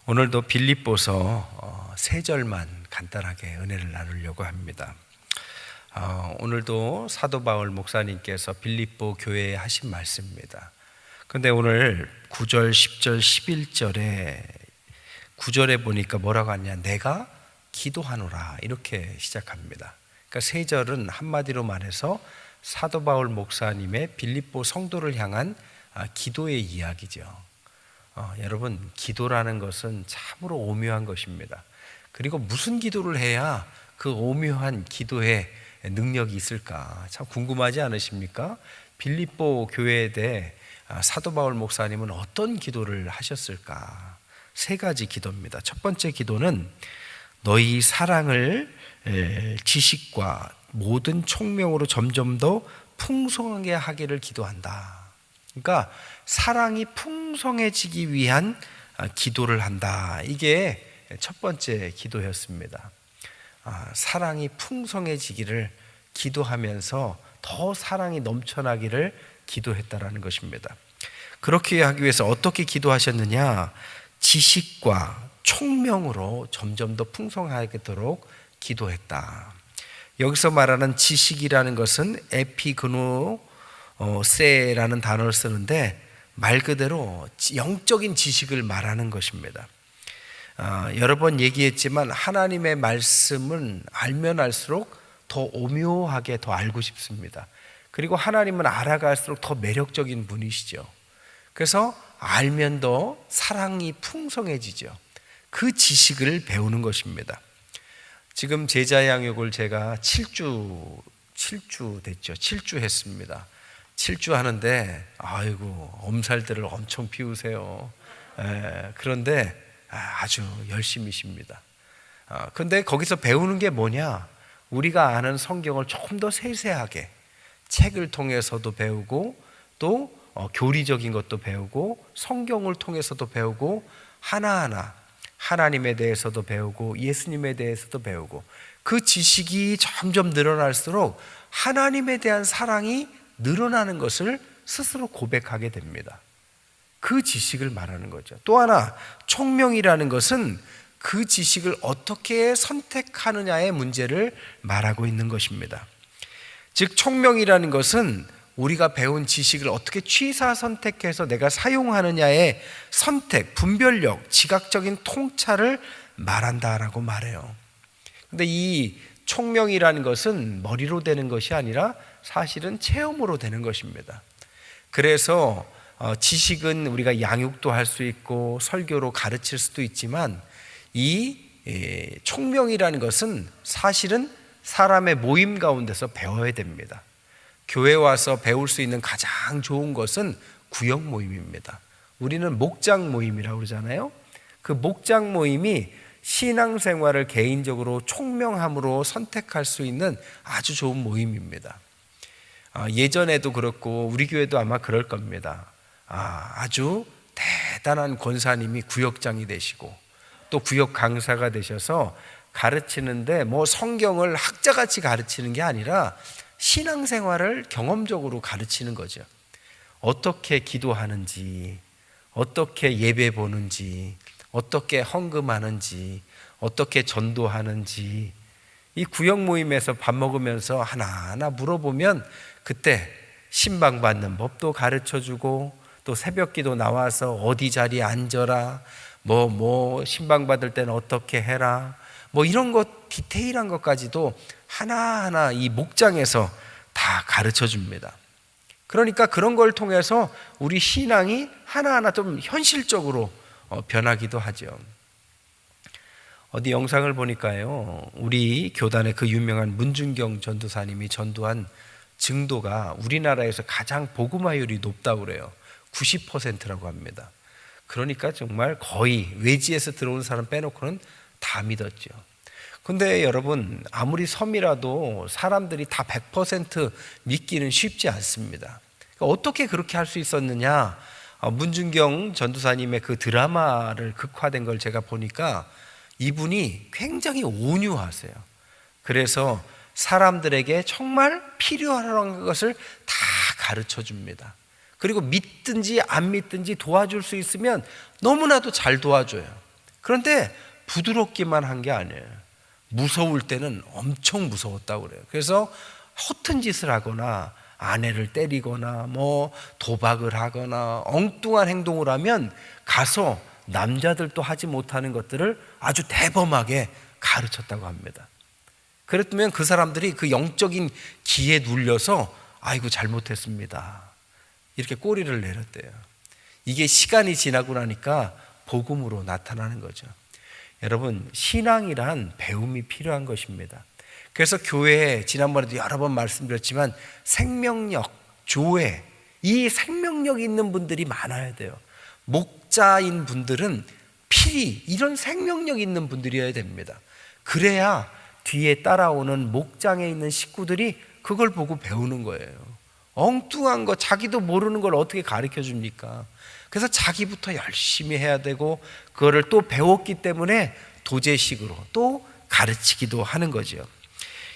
오늘도 빌립보서 세 절만 간단하게 은혜를 나누려고 합니다. 오늘도 사도 바울 목사님께서 빌립보 교회에 하신 말씀입니다. 근데 오늘 9절, 10절, 11절에 9절에 보니까 뭐라고 하냐, 내가 기도하노라, 이렇게 시작합니다. 그러니까 세 절은 한마디로 말해서 사도 바울 목사님의 빌립보 성도를 향한 기도의 이야기죠. 여러분, 기도라는 것은 참으로 오묘한 것입니다. 그리고 무슨 기도를 해야 그 오묘한 기도의 능력이 있을까 참 궁금하지 않으십니까? 빌립보 교회에 대해 사도 바울 목사님은 어떤 기도를 하셨을까? 세 가지 기도입니다. 첫 번째 기도는 너희 사랑을 지식과 모든 총명으로 점점 더 풍성하게 하기를 기도한다. 그러니까 사랑이 풍성해지기 위한 기도를 한다. 이게 첫 번째 기도였습니다. 사랑이 풍성해지기를 기도하면서 더 사랑이 넘쳐나기를 기도했다라는 것입니다. 그렇게 하기 위해서 어떻게 기도하셨느냐? 지식과 총명으로 점점 더 풍성하도록 기도했다. 여기서 말하는 지식이라는 것은 에피그노세라는 단어를 쓰는데 말 그대로 영적인 지식을 말하는 것입니다. 여러 번 얘기했지만 하나님의 말씀은 알면 알수록 더 오묘하게 더 알고 싶습니다. 그리고 하나님은 알아갈수록 더 매력적인 분이시죠. 그래서 알면 더 사랑이 풍성해지죠. 그 지식을 배우는 것입니다. 지금 제자 양육을 제가 7주 됐죠. 7주 했습니다. 7주 하는데 아이고 엄살들을 엄청 피우세요. 그런데 아주 열심히십니다. 근데 거기서 배우는 게 뭐냐? 우리가 아는 성경을 조금 더 세세하게 책을 통해서도 배우고 또 교리적인 것도 배우고 성경을 통해서도 배우고 하나하나 하나님에 대해서도 배우고 예수님에 대해서도 배우고 그 지식이 점점 늘어날수록 하나님에 대한 사랑이 늘어나는 것을 스스로 고백하게 됩니다. 그 지식을 말하는 거죠. 또 하나, 총명이라는 것은 그 지식을 어떻게 선택하느냐의 문제를 말하고 있는 것입니다. 즉 총명이라는 것은 우리가 배운 지식을 어떻게 취사 선택해서 내가 사용하느냐의 선택, 분별력, 지각적인 통찰을 말한다라고 말해요. 근데 이 총명이라는 것은 머리로 되는 것이 아니라 사실은 체험으로 되는 것입니다. 그래서 지식은 우리가 양육도 할 수 있고 설교로 가르칠 수도 있지만 이 총명이라는 것은 사실은 사람의 모임 가운데서 배워야 됩니다. 교회 와서 배울 수 있는 가장 좋은 것은 구역 모임입니다. 우리는 목장 모임이라고 그러잖아요. 그 목장 모임이 신앙생활을 개인적으로 총명함으로 선택할 수 있는 아주 좋은 모임입니다. 예전에도 그렇고 우리 교회도 아마 그럴 겁니다. 아주 대단한 권사님이 구역장이 되시고 또 구역 강사가 되셔서 가르치는데 성경을 학자같이 가르치는 게 아니라 신앙생활을 경험적으로 가르치는 거죠. 어떻게 기도하는지, 어떻게 예배 보는지, 어떻게 헌금하는지, 어떻게 전도하는지, 이 구역 모임에서 밥 먹으면서 하나하나 물어보면 그때 신방 받는 법도 가르쳐주고 또 새벽기도 나와서 어디 자리에 앉아라, 신방 받을 때는 어떻게 해라, 이런 것 디테일한 것까지도 하나하나 이 목장에서 다 가르쳐 줍니다. 그러니까 그런 걸 통해서 우리 신앙이 하나하나 좀 현실적으로 변하기도 하죠. 어디 영상을 보니까요, 우리 교단의 그 유명한 문준경 전도사님이 전도한 증도가 우리나라에서 가장 복음화율이 높다고 그래요. 90%라고 합니다. 그러니까 정말 거의 외지에서 들어온 사람 빼놓고는 다 믿었죠. 근데 여러분, 아무리 섬이라도 사람들이 다 100% 믿기는 쉽지 않습니다. 어떻게 그렇게 할 수 있었느냐? 문준경 전도사님의 그 드라마를 극화된 걸 제가 보니까 이분이 굉장히 온유하세요. 그래서 사람들에게 정말 필요한 것을 다 가르쳐 줍니다. 그리고 믿든지 안 믿든지 도와줄 수 있으면 너무나도 잘 도와줘요. 그런데 부드럽기만 한 게 아니에요. 무서울 때는 엄청 무서웠다고 그래요. 그래서 허튼 짓을 하거나 아내를 때리거나 뭐 도박을 하거나 엉뚱한 행동을 하면 가서 남자들도 하지 못하는 것들을 아주 대범하게 가르쳤다고 합니다. 그랬으면 그 사람들이 그 영적인 기에 눌려서 아이고 잘못했습니다, 이렇게 꼬리를 내렸대요. 이게 시간이 지나고 나니까 복음으로 나타나는 거죠. 여러분, 신앙이란 배움이 필요한 것입니다. 그래서 교회에 지난번에도 여러 번 말씀드렸지만 생명력, 조회, 이 생명력 있는 분들이 많아야 돼요. 목자인 분들은 필히 이런 생명력 있는 분들이어야 됩니다. 그래야 뒤에 따라오는 목장에 있는 식구들이 그걸 보고 배우는 거예요. 엉뚱한 거, 자기도 모르는 걸 어떻게 가르쳐 줍니까? 그래서 자기부터 열심히 해야 되고 그거를 또 배웠기 때문에 도제식으로 또 가르치기도 하는 거죠.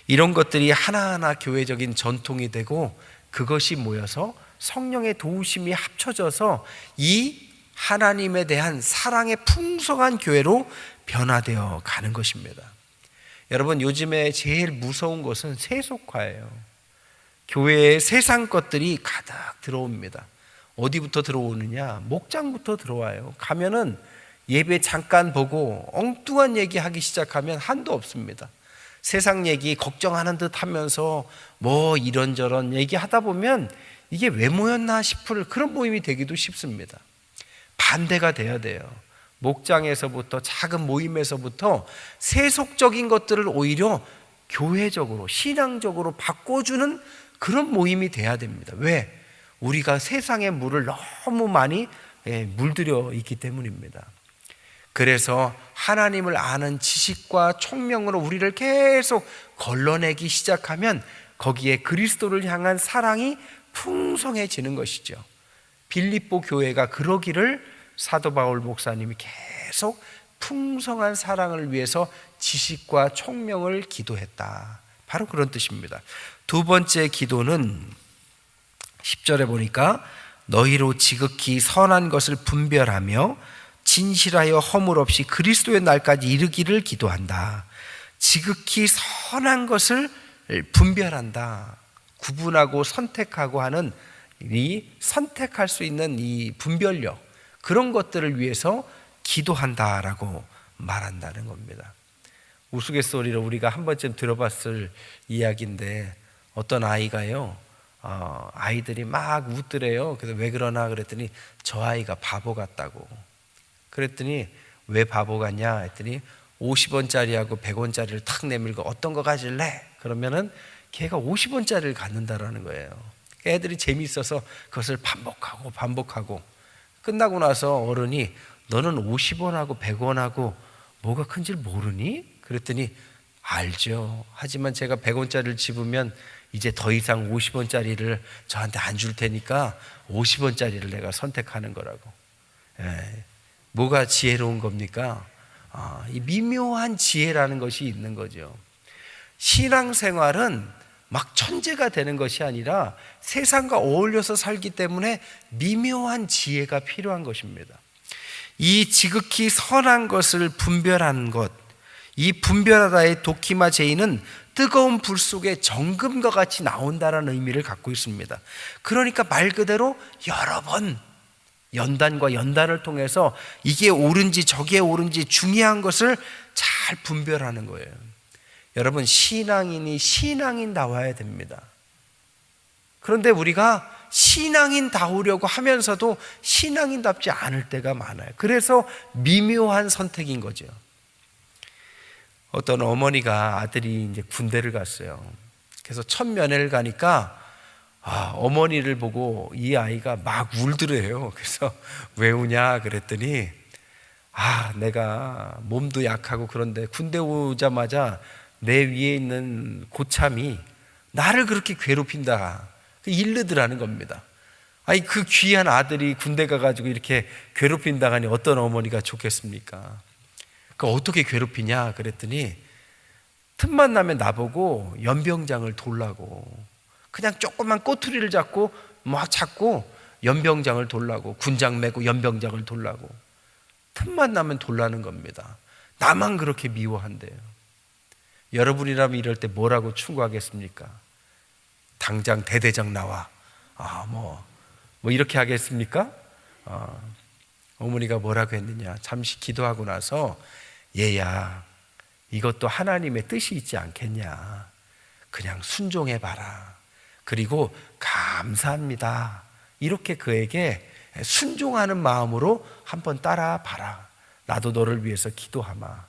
이런 것들이 하나하나 교회적인 전통이 되고 그것이 모여서 성령의 도우심이 합쳐져서 이 하나님에 대한 사랑의 풍성한 교회로 변화되어 가는 것입니다. 여러분, 요즘에 제일 무서운 것은 세속화예요. 교회에 세상 것들이 가득 들어옵니다. 어디부터 들어오느냐? 목장부터 들어와요. 가면은 예배 잠깐 보고 엉뚱한 얘기 하기 시작하면 한도 없습니다. 세상 얘기 걱정하는 듯 하면서 뭐 이런저런 얘기 하다 보면 이게 왜 모였나 싶을 그런 모임이 되기도 쉽습니다. 반대가 돼야 돼요. 목장에서부터, 작은 모임에서부터 세속적인 것들을 오히려 교회적으로, 신앙적으로 바꿔주는 그런 모임이 돼야 됩니다. 왜? 우리가 세상의 물을 너무 많이 물들여 있기 때문입니다. 그래서 하나님을 아는 지식과 총명으로 우리를 계속 걸러내기 시작하면 거기에 그리스도를 향한 사랑이 풍성해지는 것이죠. 빌립보 교회가 그러기를 사도 바울 목사님이 계속 풍성한 사랑을 위해서 지식과 총명을 기도했다, 바로 그런 뜻입니다. 두 번째 기도는 10절에 보니까 너희로 지극히 선한 것을 분별하며 진실하여 허물 없이 그리스도의 날까지 이르기를 기도한다. 지극히 선한 것을 분별한다. 구분하고 선택하고 하는 이 선택할 수 있는 이 분별력, 그런 것들을 위해서 기도한다라고 말한다는 겁니다. 우스갯소리로 우리가 한 번쯤 들어봤을 이야기인데 어떤 아이가요, 아이들이 막 웃더래요. 그래서 왜 그러나 그랬더니 저 아이가 바보 같다고. 그랬더니 왜 바보 같냐 했더니 50원짜리하고 100원짜리를 탁 내밀고 어떤 거 가질래? 그러면은 걔가 50원짜리를 갖는다라는 거예요. 애들이 재미있어서 그것을 반복하고 끝나고 나서 어른이 너는 50원하고 100원하고 뭐가 큰지 모르니? 그랬더니 알죠. 하지만 제가 100원짜리를 집으면 이제 더 이상 50원짜리를 저한테 안 줄 테니까 50원짜리를 내가 선택하는 거라고. 뭐가 지혜로운 겁니까? 이 미묘한 지혜라는 것이 있는 거죠. 신앙생활은 막 천재가 되는 것이 아니라 세상과 어울려서 살기 때문에 미묘한 지혜가 필요한 것입니다. 이 지극히 선한 것을 분별하는 것, 이 분별하다의 도키마 제의는 뜨거운 불 속에 정금과 같이 나온다는 의미를 갖고 있습니다. 그러니까 말 그대로 여러 번 연단과 연단을 통해서 이게 옳은지 저게 옳은지 중요한 것을 잘 분별하는 거예요. 여러분, 신앙인이 신앙인다워야 됩니다. 그런데 우리가 신앙인다우려고 하면서도 신앙인답지 않을 때가 많아요. 그래서 미묘한 선택인 거죠. 어떤 어머니가 아들이 이제 군대를 갔어요. 그래서 첫 면회를 가니까 어머니를 보고 이 아이가 막 울더래요. 그래서 왜 우냐 그랬더니 내가 몸도 약하고 그런데 군대 오자마자 내 위에 있는 고참이 나를 그렇게 괴롭힌다, 일르더라는 겁니다. 아니, 그 귀한 아들이 군대 가가지고 이렇게 괴롭힌다가니 어떤 어머니가 좋겠습니까? 그 어떻게 괴롭히냐 그랬더니 틈만 나면 나보고 연병장을 돌라고, 그냥 조그만 꼬투리를 잡고 막 잡고 연병장을 돌라고, 군장 메고 연병장을 돌라고. 틈만 나면 돌라는 겁니다. 나만 그렇게 미워한대요. 여러분이라면 이럴 때 뭐라고 충고하겠습니까? 당장 대대장 나와. 뭐 이렇게 하겠습니까? 어머니가 뭐라고 했느냐? 잠시 기도하고 나서, 얘야, 이것도 하나님의 뜻이 있지 않겠냐? 그냥 순종해봐라. 그리고 감사합니다. 이렇게 그에게 순종하는 마음으로 한번 따라봐라. 나도 너를 위해서 기도하마.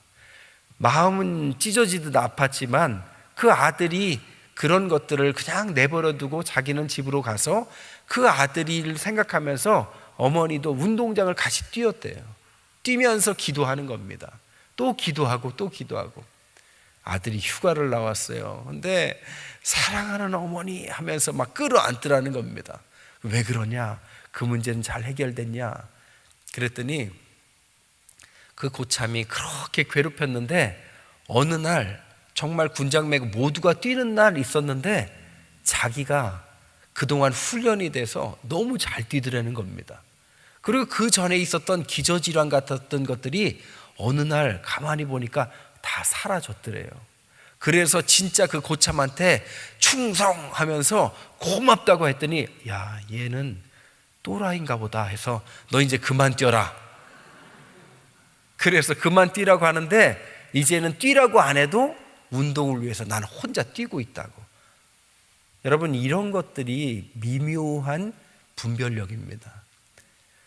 마음은 찢어지듯 아팠지만 그 아들이 그런 것들을 그냥 내버려 두고 자기는 집으로 가서 그 아들을 생각하면서 어머니도 운동장을 같이 뛰었대요. 뛰면서 기도하는 겁니다. 또 기도하고 또 기도하고. 아들이 휴가를 나왔어요. 근데 사랑하는 어머니 하면서 막 끌어안더라는 겁니다. 왜 그러냐? 그 문제는 잘 해결됐냐? 그랬더니 그 고참이 그렇게 괴롭혔는데 어느 날 정말 군장 메고 모두가 뛰는 날 있었는데 자기가 그동안 훈련이 돼서 너무 잘 뛰더라는 겁니다. 그리고 그 전에 있었던 기저질환 같았던 것들이 어느 날 가만히 보니까 다 사라졌더래요. 그래서 진짜 그 고참한테 충성하면서 고맙다고 했더니, 야, 얘는 또라이인가 보다 해서 너 이제 그만 뛰어라. 그래서 그만 뛰라고 하는데 이제는 뛰라고 안 해도 운동을 위해서 나는 혼자 뛰고 있다고. 여러분, 이런 것들이 미묘한 분별력입니다.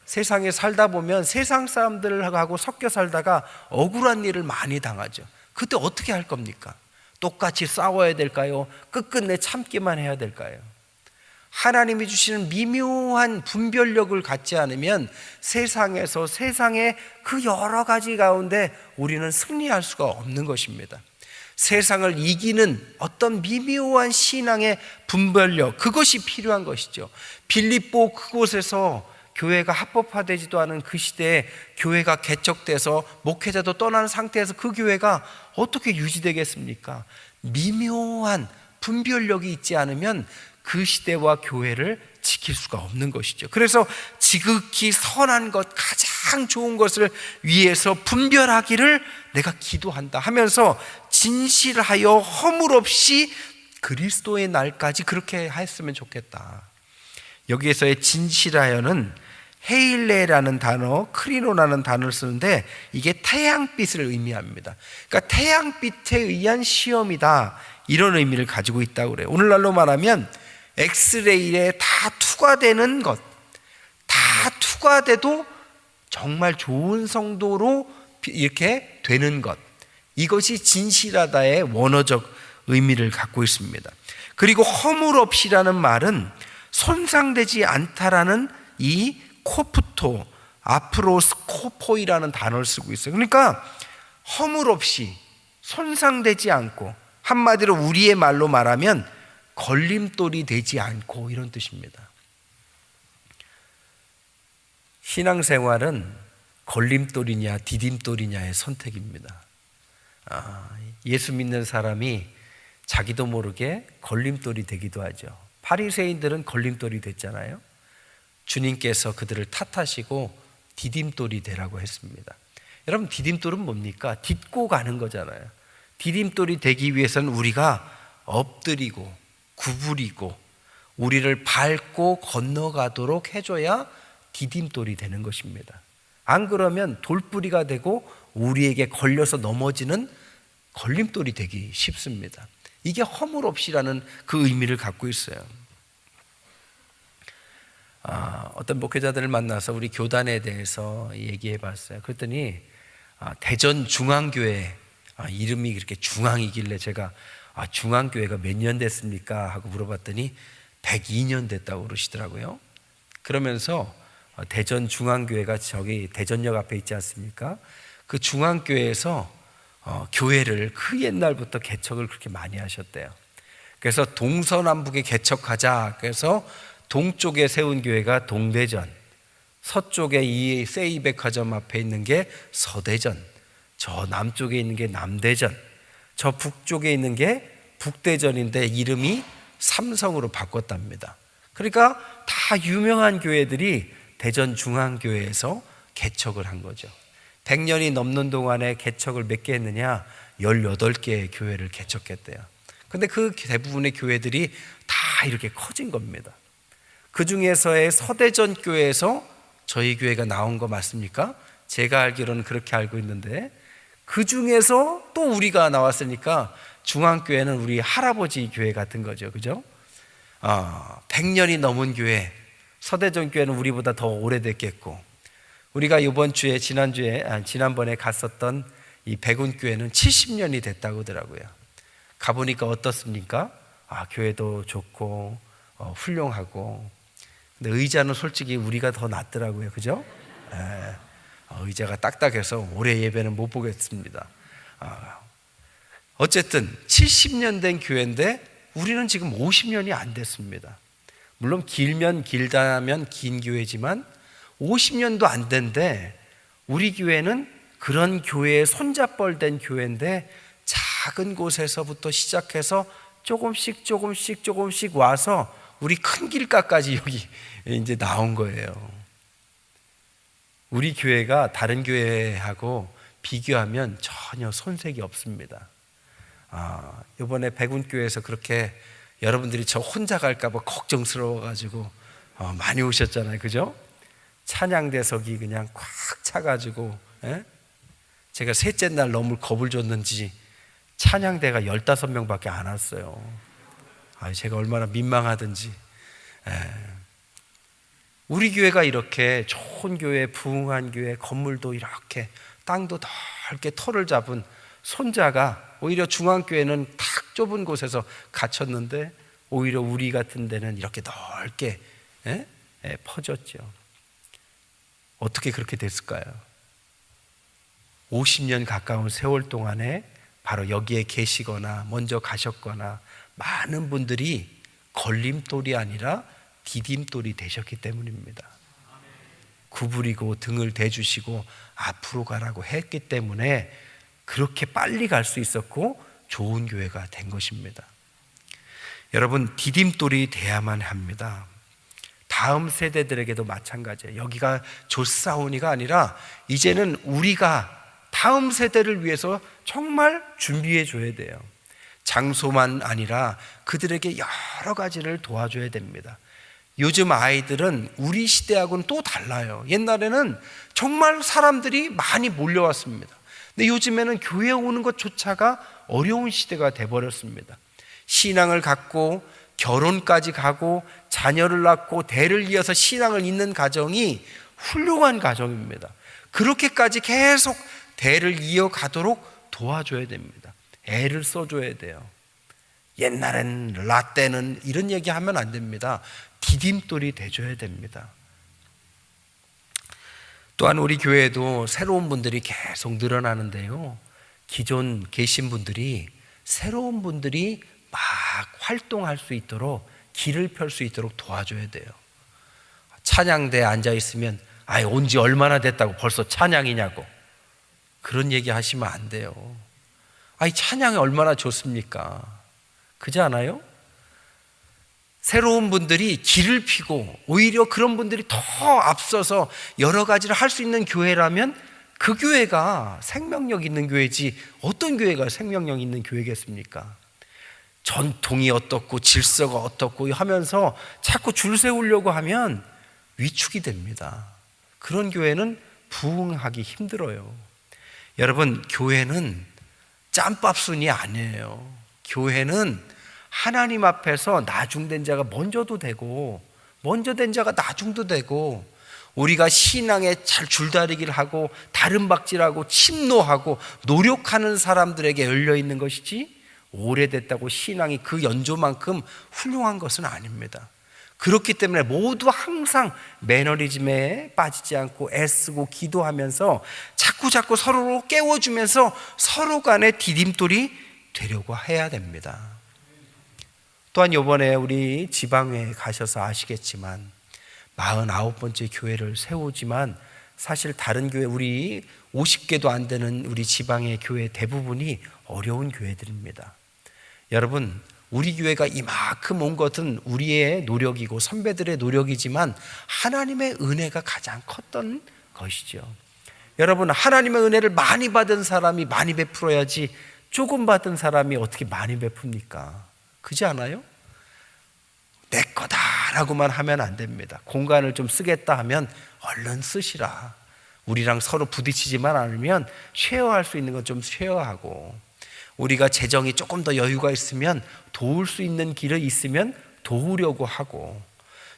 세상에 살다 보면 세상 사람들하고 섞여 살다가 억울한 일을 많이 당하죠. 그때 어떻게 할 겁니까? 똑같이 싸워야 될까요? 끝끝내 참기만 해야 될까요? 하나님이 주시는 미묘한 분별력을 갖지 않으면 세상에서 세상의 그 여러 가지 가운데 우리는 승리할 수가 없는 것입니다. 세상을 이기는 어떤 미묘한 신앙의 분별력, 그것이 필요한 것이죠. 빌립보 그곳에서 교회가 합법화되지도 않은 그 시대에 교회가 개척돼서 목회자도 떠나는 상태에서 그 교회가 어떻게 유지되겠습니까? 미묘한 분별력이 있지 않으면 그 시대와 교회를 지킬 수가 없는 것이죠. 그래서 지극히 선한 것, 가장 좋은 것을 위해서 분별하기를 내가 기도한다 하면서 진실하여 허물 없이 그리스도의 날까지 그렇게 했으면 좋겠다. 여기에서의 진실하여는 헤일레라는 단어, 크리노라는 단어를 쓰는데 이게 태양빛을 의미합니다. 그러니까 태양빛에 의한 시험이다, 이런 의미를 가지고 있다고 그래요. 오늘날로 말하면 엑스레이에 다 투과되는 것, 다 투과돼도 정말 좋은 성도로 이렇게 되는 것, 이것이 진실하다의 원어적 의미를 갖고 있습니다. 그리고 허물 없이라는 말은 손상되지 않다라는 이 코프토, 아프로스코포이라는 단어를 쓰고 있어요. 그러니까 허물 없이, 손상되지 않고, 한마디로 우리의 말로 말하면 걸림돌이 되지 않고, 이런 뜻입니다. 신앙생활은 걸림돌이냐 디딤돌이냐의 선택입니다. 예수 믿는 사람이 자기도 모르게 걸림돌이 되기도 하죠. 바리새인들은 걸림돌이 됐잖아요. 주님께서 그들을 탓하시고 디딤돌이 되라고 했습니다. 여러분, 디딤돌은 뭡니까? 딛고 가는 거잖아요. 디딤돌이 되기 위해서는 우리가 엎드리고 구부리고 우리를 밟고 건너가도록 해줘야 디딤돌이 되는 것입니다. 안 그러면 돌뿌리가 되고 우리에게 걸려서 넘어지는 걸림돌이 되기 쉽습니다. 이게 허물 없이라는 그 의미를 갖고 있어요. 어떤 목회자들을 만나서 우리 교단에 대해서 얘기해 봤어요. 그랬더니 대전 중앙교회, 이름이 그렇게 중앙이길래 제가 중앙교회가 몇 년 됐습니까? 하고 물어봤더니 102년 됐다고 그러시더라고요. 그러면서 대전 중앙교회가 저기 대전역 앞에 있지 않습니까? 그 중앙교회에서 교회를 그 옛날부터 개척을 그렇게 많이 하셨대요. 그래서 동서남북에 개척하자. 그래서 동쪽에 세운 교회가 동대전, 서쪽에 이 세이백화점 앞에 있는 게 서대전, 저 남쪽에 있는 게 남대전, 저 북쪽에 있는 게 북대전인데 이름이 삼성으로 바꿨답니다. 그러니까 다 유명한 교회들이 대전 중앙교회에서 개척을 한 거죠. 100년이 넘는 동안에 개척을 몇 개 했느냐? 18개의 교회를 개척했대요. 근데 그 대부분의 교회들이 다 이렇게 커진 겁니다. 그 중에서의 서대전 교회에서 저희 교회가 나온 거 맞습니까? 제가 알기로는 그렇게 알고 있는데, 그 중에서 또 우리가 나왔으니까 중앙교회는 우리 할아버지 교회 같은 거죠. 그죠? 100년이 넘은 교회, 서대전 교회는 우리보다 더 오래됐겠고, 우리가 지난번에 갔었던 이 백운교회는 70년이 됐다고 하더라고요. 가보니까 어떻습니까? 교회도 좋고 훌륭하고, 근데 의자는 솔직히 우리가 더 낫더라고요. 그죠? 의자가 딱딱해서 올해 예배는 못 보겠습니다. 어쨌든 70년 된 교회인데 우리는 지금 50년이 안 됐습니다. 물론 길다면 긴 교회지만 50년도 안 된데, 우리 교회는 그런 교회에 손잡벌된 교회인데 작은 곳에서부터 시작해서 조금씩 와서 우리 큰 길가까지 여기 이제 나온 거예요. 우리 교회가 다른 교회하고 비교하면 전혀 손색이 없습니다. 이번에 백운교회에서 그렇게 여러분들이 저 혼자 갈까봐 걱정스러워가지고 많이 오셨잖아요. 그죠? 찬양대석이 그냥 꽉 차가지고, 제가 셋째 날 너무 겁을 줬는지 찬양대가 15명밖에 안 왔어요. 제가 얼마나 민망하든지. 우리 교회가 이렇게 좋은 교회, 부흥한 교회, 건물도 이렇게 땅도 넓게 터를 잡은 손자가 오히려 중앙교회는 탁 좁은 곳에서 갇혔는데, 오히려 우리 같은 데는 이렇게 넓게 퍼졌죠. 어떻게 그렇게 됐을까요? 50년 가까운 세월 동안에 바로 여기에 계시거나 먼저 가셨거나 많은 분들이 걸림돌이 아니라 디딤돌이 되셨기 때문입니다. 구부리고 등을 대주시고 앞으로 가라고 했기 때문에 그렇게 빨리 갈 수 있었고 좋은 교회가 된 것입니다. 여러분, 디딤돌이 돼야만 합니다. 다음 세대들에게도 마찬가지예요. 여기가 좋사오니가 아니라 이제는 우리가 다음 세대를 위해서 정말 준비해 줘야 돼요. 장소만 아니라 그들에게 여러 가지를 도와줘야 됩니다. 요즘 아이들은 우리 시대하고는 또 달라요. 옛날에는 정말 사람들이 많이 몰려왔습니다. 근데 요즘에는 교회에 오는 것조차가 어려운 시대가 돼버렸습니다. 신앙을 갖고 결혼까지 가고 자녀를 낳고 대를 이어서 신앙을 잇는 가정이 훌륭한 가정입니다. 그렇게까지 계속 대를 이어가도록 도와줘야 됩니다. 애를 써줘야 돼요. 옛날엔 라떼는 이런 얘기하면 안 됩니다. 디딤돌이 돼줘야 됩니다. 또한 우리 교회에도 새로운 분들이 계속 늘어나는데요, 기존 계신 분들이 새로운 분들이 막 활동할 수 있도록 길을 펼 수 있도록 도와줘야 돼요. 찬양대에 앉아있으면 온 지 얼마나 됐다고 벌써 찬양이냐고 그런 얘기 하시면 안 돼요. 찬양이 얼마나 좋습니까? 그렇지 않아요? 새로운 분들이 길을 피고 오히려 그런 분들이 더 앞서서 여러 가지를 할 수 있는 교회라면 그 교회가 생명력 있는 교회지 어떤 교회가 생명력 있는 교회겠습니까? 전통이 어떻고 질서가 어떻고 하면서 자꾸 줄 세우려고 하면 위축이 됩니다. 그런 교회는 부흥하기 힘들어요. 여러분, 교회는 짬밥순이 아니에요. 교회는 하나님 앞에서 나중된 자가 먼저도 되고 먼저 된 자가 나중도 되고, 우리가 신앙에 잘 줄다리기를 하고 다름박질하고 침노하고 노력하는 사람들에게 열려있는 것이지 오래됐다고 신앙이 그 연조만큼 훌륭한 것은 아닙니다. 그렇기 때문에 모두 항상 매너리즘에 빠지지 않고 애쓰고 기도하면서 자꾸 서로를 깨워주면서 서로 간에 디딤돌이 되려고 해야 됩니다. 또한 이번에 우리 지방에 가셔서 아시겠지만 49번째 교회를 세우지만 사실 다른 교회, 우리 50개도 안 되는 우리 지방의 교회 대부분이 어려운 교회들입니다. 여러분, 우리 교회가 이만큼 온 것은 우리의 노력이고 선배들의 노력이지만 하나님의 은혜가 가장 컸던 것이죠. 여러분, 하나님의 은혜를 많이 받은 사람이 많이 베풀어야지 조금 받은 사람이 어떻게 많이 베풉니까? 그렇지 않아요? 내 거다라고만 하면 안 됩니다. 공간을 좀 쓰겠다 하면 얼른 쓰시라. 우리랑 서로 부딪히지만 않으면 쉐어할 수 있는 건 좀 쉐어하고, 우리가 재정이 조금 더 여유가 있으면 도울 수 있는 길이 있으면 도우려고 하고,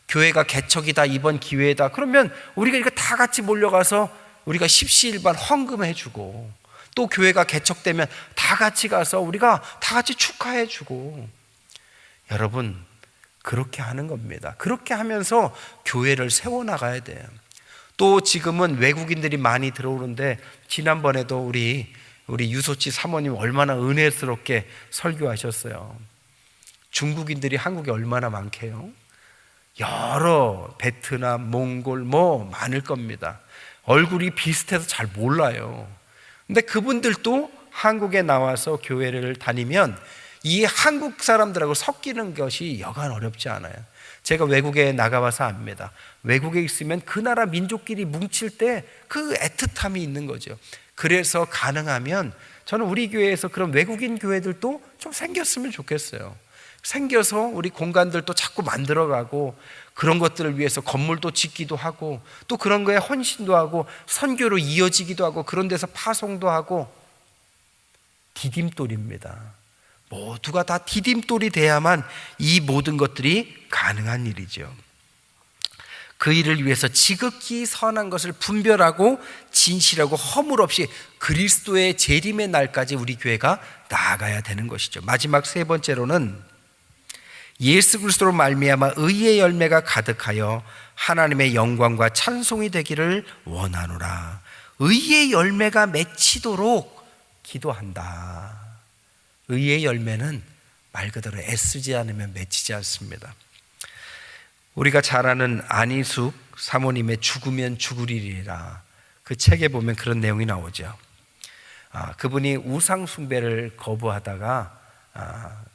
교회가 개척이다, 이번 기회다 그러면 우리가 이거 다 같이 몰려가서 우리가 십시일반 헌금해주고, 또 교회가 개척되면 다 같이 가서 우리가 다 같이 축하해주고, 여러분 그렇게 하는 겁니다. 그렇게 하면서 교회를 세워나가야 돼요. 또 지금은 외국인들이 많이 들어오는데, 지난번에도 우리 유소치 사모님 얼마나 은혜스럽게 설교하셨어요. 중국인들이 한국에 얼마나 많게요? 여러 베트남, 몽골 많을 겁니다. 얼굴이 비슷해서 잘 몰라요. 근데 그분들도 한국에 나와서 교회를 다니면 이 한국 사람들하고 섞이는 것이 여간 어렵지 않아요. 제가 외국에 나가봐서 압니다. 외국에 있으면 그 나라 민족끼리 뭉칠 때 그 애틋함이 있는 거죠. 그래서 가능하면 저는 우리 교회에서 그런 외국인 교회들도 좀 생겼으면 좋겠어요. 생겨서 우리 공간들도 자꾸 만들어가고, 그런 것들을 위해서 건물도 짓기도 하고, 또 그런 거에 헌신도 하고, 선교로 이어지기도 하고, 그런 데서 파송도 하고. 디딤돌입니다. 모두가 다 디딤돌이 돼야만 이 모든 것들이 가능한 일이죠. 그 일을 위해서 지극히 선한 것을 분별하고 진실하고 허물 없이 그리스도의 재림의 날까지 우리 교회가 나아가야 되는 것이죠. 마지막 세 번째로는 예수 그리스도로 말미암아 의의 열매가 가득하여 하나님의 영광과 찬송이 되기를 원하노라. 의의 열매가 맺히도록 기도한다. 의의 열매는 말 그대로 애쓰지 않으면 맺히지 않습니다. 우리가 잘 아는 안희숙 사모님의 죽으면 죽으리라, 그 책에 보면 그런 내용이 나오죠. 그분이 우상 숭배를 거부하다가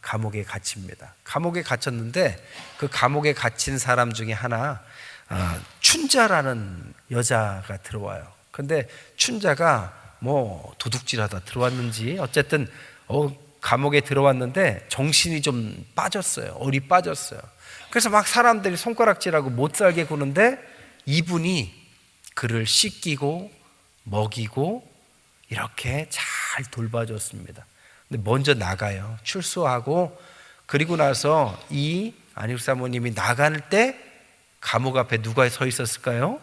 감옥에 갇힙니다. 감옥에 갇혔는데 그 감옥에 갇힌 사람 중에 하나, 춘자라는 여자가 들어와요. 근데 춘자가 도둑질하다 들어왔는지 어쨌든 감옥에 들어왔는데 정신이 좀 빠졌어요. 얼이 빠졌어요. 그래서 막 사람들이 손가락질하고 못 살게 구는데 이분이 그를 씻기고 먹이고 이렇게 잘 돌봐줬습니다. 근데 먼저 나가요. 출소하고, 그리고 나서 이 안희숙 사모님이 나갈 때 감옥 앞에 누가 서 있었을까요?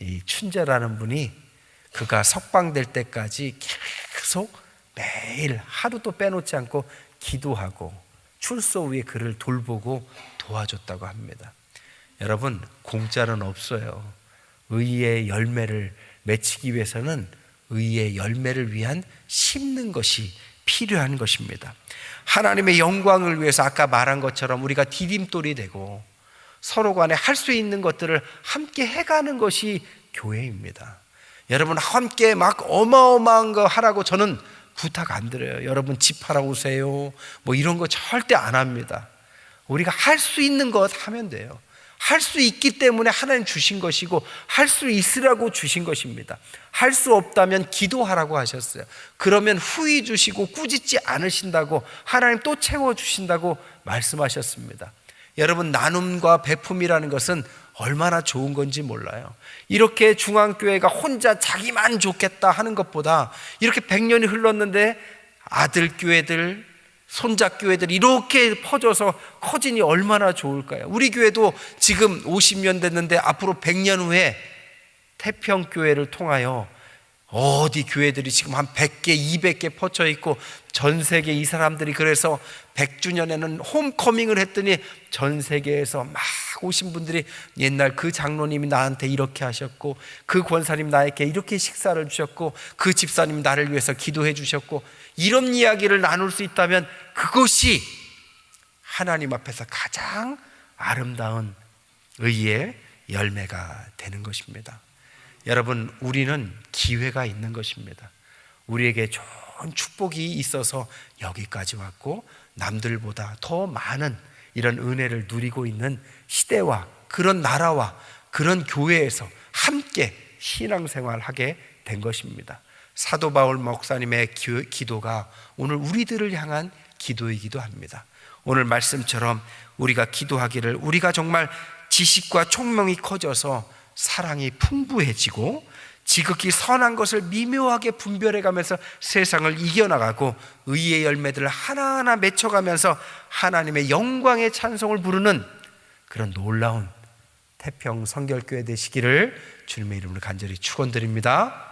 이 춘자라는 분이, 그가 석방될 때까지 계속 매일 하루도 빼놓지 않고 기도하고 출소 후에 그를 돌보고 도와줬다고 합니다. 여러분, 공짜는 없어요. 의의 열매를 맺히기 위해서는 의의 열매를 위한 심는 것이 필요한 것입니다. 하나님의 영광을 위해서 아까 말한 것처럼 우리가 디딤돌이 되고 서로 간에 할 수 있는 것들을 함께 해가는 것이 교회입니다. 여러분, 함께 막 어마어마한 거 하라고 저는 부탁 안 드려요. 여러분 집하러 오세요 이런 거 절대 안 합니다. 우리가 할 수 있는 것 하면 돼요. 할 수 있기 때문에 하나님 주신 것이고 할 수 있으라고 주신 것입니다. 할 수 없다면 기도하라고 하셨어요. 그러면 후히 주시고 꾸짖지 않으신다고, 하나님 또 채워주신다고 말씀하셨습니다. 여러분, 나눔과 베품이라는 것은 얼마나 좋은 건지 몰라요. 이렇게 중앙교회가 혼자 자기만 좋겠다 하는 것보다 이렇게 100년이 흘렀는데 아들 교회들, 손자 교회들 이렇게 퍼져서 커지니 얼마나 좋을까요? 우리 교회도 지금 50년 됐는데 앞으로 100년 후에 태평교회를 통하여 어디 교회들이 지금 한 100개, 200개 퍼져 있고 전 세계 이 사람들이, 그래서 100주년에는 홈커밍을 했더니 전 세계에서 막 오신 분들이 옛날 그 장로님이 나한테 이렇게 하셨고, 그 권사님 나에게 이렇게 식사를 주셨고, 그 집사님 나를 위해서 기도해 주셨고, 이런 이야기를 나눌 수 있다면 그것이 하나님 앞에서 가장 아름다운 의의 열매가 되는 것입니다. 여러분, 우리는 기회가 있는 것입니다. 우리에게 좋은 축복이 있어서 여기까지 왔고 남들보다 더 많은 이런 은혜를 누리고 있는 시대와 그런 나라와 그런 교회에서 함께 신앙생활하게 된 것입니다. 사도 바울 목사님의 기도가 오늘 우리들을 향한 기도이기도 합니다. 오늘 말씀처럼 우리가 기도하기를, 우리가 정말 지식과 총명이 커져서 사랑이 풍부해지고 지극히 선한 것을 미묘하게 분별해가면서 세상을 이겨나가고 의의 열매들을 하나하나 맺혀가면서 하나님의 영광의 찬송을 부르는 그런 놀라운 태평 성결교회 되시기를 주님의 이름으로 간절히 축원드립니다.